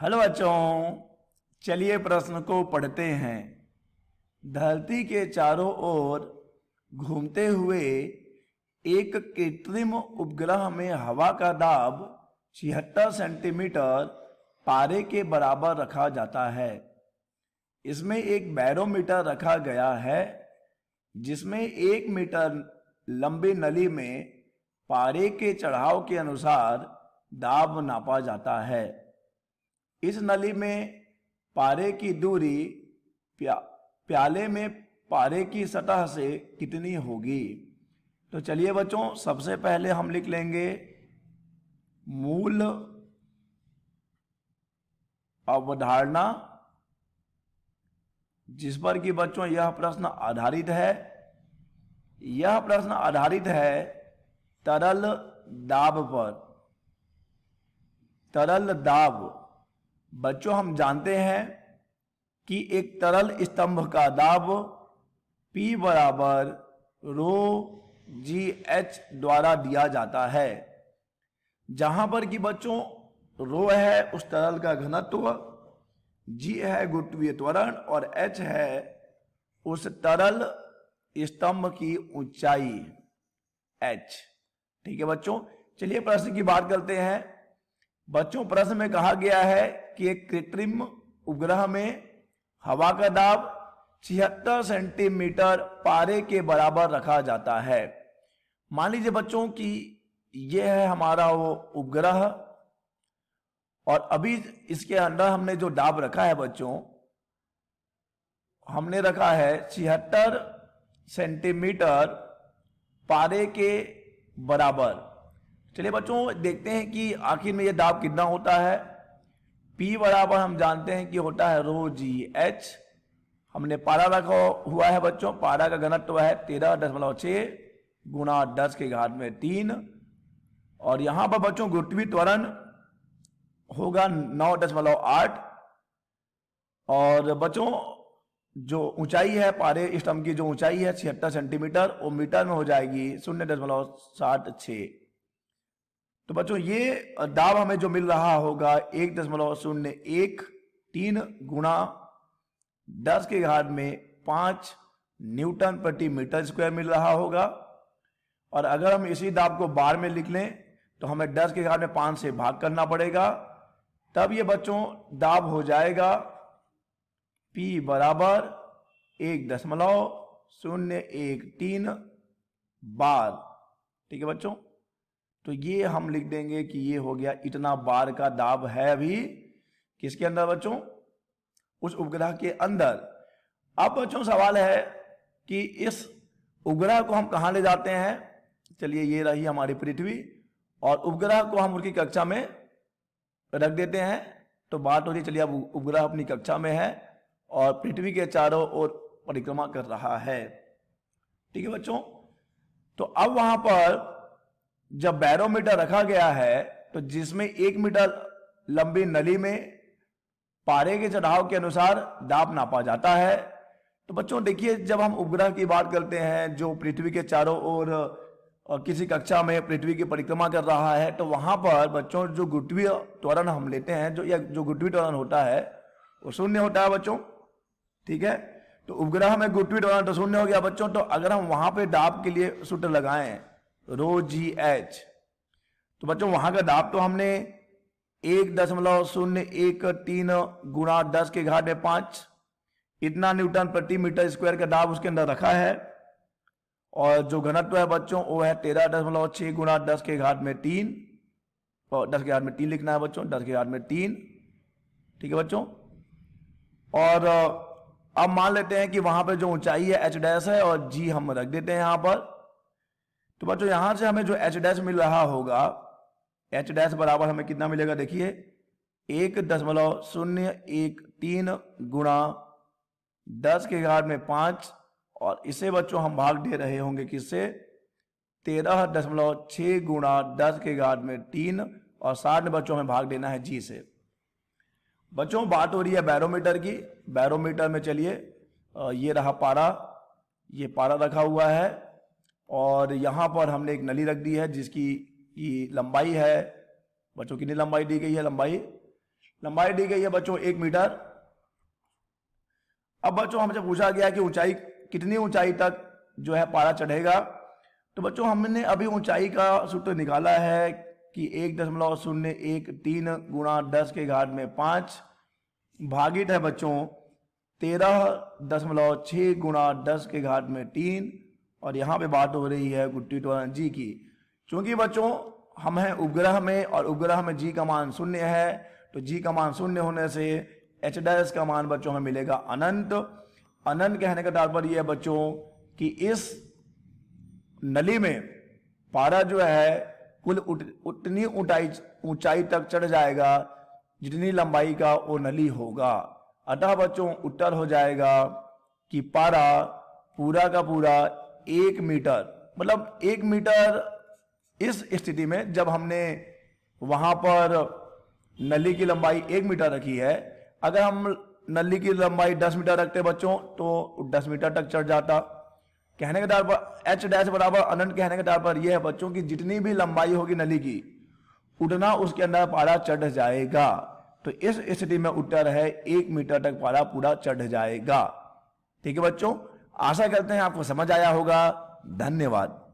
Hello बच्चों, चलिए प्रश्न को पढ़ते हैं। धरती के चारों ओर घूमते हुए एक कृत्रिम उपग्रह में हवा का दाब 76 सेंटीमीटर पारे के बराबर रखा जाता है। इसमें एक बैरोमीटर रखा गया है जिसमें 1 मीटर लंबी नली में पारे के चढ़ाव के अनुसार दाब नापा जाता है। इस नली में पारे की दूरी प्याले में पारे की सतह से कितनी होगी? तो चलिए बच्चों, सबसे पहले हम लिख लेंगे मूल अवधारणा जिस पर कि बच्चों यह प्रश्न आधारित है। यह प्रश्न आधारित है तरल दाब पर। तरल दाब बच्चों हम जानते हैं कि एक तरल स्तंभ का दाब P बराबर रो जी एच द्वारा दिया जाता है, जहां पर कि बच्चों रो है उस तरल का घनत्व, जी है गुरुत्वीय त्वरण और एच है उस तरल स्तंभ की ऊंचाई h। ठीक है बच्चों, चलिए प्रश्न की बात करते हैं। बच्चों प्रश्न में कहा गया है कि एक कृत्रिम उपग्रह में हवा का दाब 76 सेंटीमीटर पारे के बराबर रखा जाता है। मान लीजिए बच्चों कि यह है हमारा वो उपग्रह और अभी इसके अंदर हमने जो दाब रखा है बच्चों, हमने रखा है 76 सेंटीमीटर पारे के बराबर। चलिए बच्चों देखते हैं कि आखिर में यह दाब कितना होता है। P बराबर हम जानते हैं कि होता है रो जी एच। हमने पारा रखा हुआ है बच्चों, पारा का घनत्व है 13.6 गुणा 10 के घात में 3 और यहां पर बच्चों गुरुत्वीय त्वरण होगा 9.8 और बच्चों जो ऊंचाई है पारे स्तंभ की जो ऊंचाई है 76 सेंटीमीटर वो मीटर में हो जाएगी 0.76। तो बच्चों ये दाब हमें जो मिल रहा होगा 1.013 गुणा 10 के घात में 5 न्यूटन प्रति मीटर स्क्वायर मिल रहा होगा। और अगर हम इसी दाब को बार में लिख लें तो हमें 10 के घात में 5 से भाग करना पड़ेगा, तब ये बच्चों दाब हो जाएगा P बराबर 1.013 बार। ठीक है बच्चों, तो ये हम लिख देंगे कि ये हो गया इतना बार का दाब है अभी किसके अंदर बच्चों, उस उपग्रह के अंदर। अब बच्चों सवाल है कि इस उपग्रह को हम कहां ले जाते हैं। चलिए ये रही हमारी पृथ्वी और उपग्रह को हम उनकी कक्षा में रख देते हैं। तो बात हो रही, चलिए अब उपग्रह अपनी कक्षा में है और पृथ्वी के चारों ओर परिक्रमा कर रहा है। ठीक है बच्चों, तो अब वहां पर जब बैरोमीटर रखा गया है तो जिसमें 1 मीटर लंबी नली में पारे के चढ़ाव के अनुसार दाब नापा जाता है। तो बच्चों देखिए, जब हम उपग्रह की बात करते हैं जो पृथ्वी के चारों ओर और किसी कक्षा में पृथ्वी की परिक्रमा कर रहा है, तो वहां पर बच्चों जो गुरुत्वीय त्वरण हम लेते हैं जो गुरुत्वीय त्वरण होता है वो 0 होता है बच्चों। ठीक है, तो उपग्रह में गुरुत्वीय त्वरण तो 0 हो गया बच्चों। तो अगर हम वहां पे दाब के लिए सूत्र लगाएं रो जी एच, तो बच्चों वहां का दाब तो हमने 1.013 गुणा 10 के घात में 5 इतना न्यूटन प्रति मीटर स्क्वायर का दाब उसके अंदर रखा है और जो घनत्व है बच्चों वो है 13.6 गुणा 10 के घात में 3 और 10 के घात में 3 लिखना है बच्चों, 10 के घात में 3। ठीक है बच्चों, और अब मान लेते हैं कि वहां पर जो ऊंचाई है एच डैश है और जी हम रख देते हैं यहां पर। तो बच्चों यहां से हमें जो एच डैश मिल रहा होगा, एच डैश बराबर हमें कितना मिलेगा, देखिए 1.013 गुणा 10 के घात में 5 और इसे बच्चों हम भाग दे रहे होंगे किससे, 13.6 गुणा 10 के घात में 3 और 60 में बच्चों हमें भाग देना है जी से। बच्चों बात हो रही है बैरोमीटर की। बैरोमीटर में चलिए ये रहा पारा, ये पारा रखा हुआ है और यहां पर हमने एक नली रख दी है जिसकी लंबाई है बच्चों, कितनी लंबाई दी गई है, लंबाई लंबाई दी गई है बच्चों 1 मीटर। अब बच्चों हमसे पूछा गया कि ऊंचाई, कितनी ऊंचाई तक जो है पारा चढ़ेगा। तो बच्चों हमने अभी ऊंचाई का सूत्र निकाला है कि 1.013 गुणा 10 के घात में 5 भागित है बच्चों 13.6 गुणा 10 के घात में 3। और यहाँ पे बात हो रही है गुट्टी त्वरण जी की। क्योंकि बच्चों हम हैं उपग्रह में और उपग्रह में जी का मान 0 है, तो जी का मान 0 होने से एच डैश का मान बच्चों हमें मिलेगा अनंत। अनंत कहने का तात्पर्य है बच्चों कि इस नली में पारा जो है कुल उतनी ऊंचाई तक चढ़ जाएगा जितनी लंबाई का वो नली होगा। अतः बच्चों उत्तर हो जाएगा कि पारा पूरा का पूरा 1 मीटर, मतलब 1 मीटर इस स्थिति में जब हमने वहां पर नली की लंबाई 1 मीटर रखी है। अगर हम नली की लंबाई 10 मीटर रखते बच्चों तो 10 मीटर तक चढ़ जाता। कहने के तौर पर एच डैश बराबर अनंत कहने के तौर पर यह है बच्चों की जितनी भी लंबाई होगी नली की उतना उसके अंदर पारा चढ़ जाएगा। तो इस स्थिति में उत्तर है 1 मीटर तक पारा पूरा चढ़ जाएगा। ठीक है बच्चों, आशा करते हैं आपको समझ आया होगा। धन्यवाद।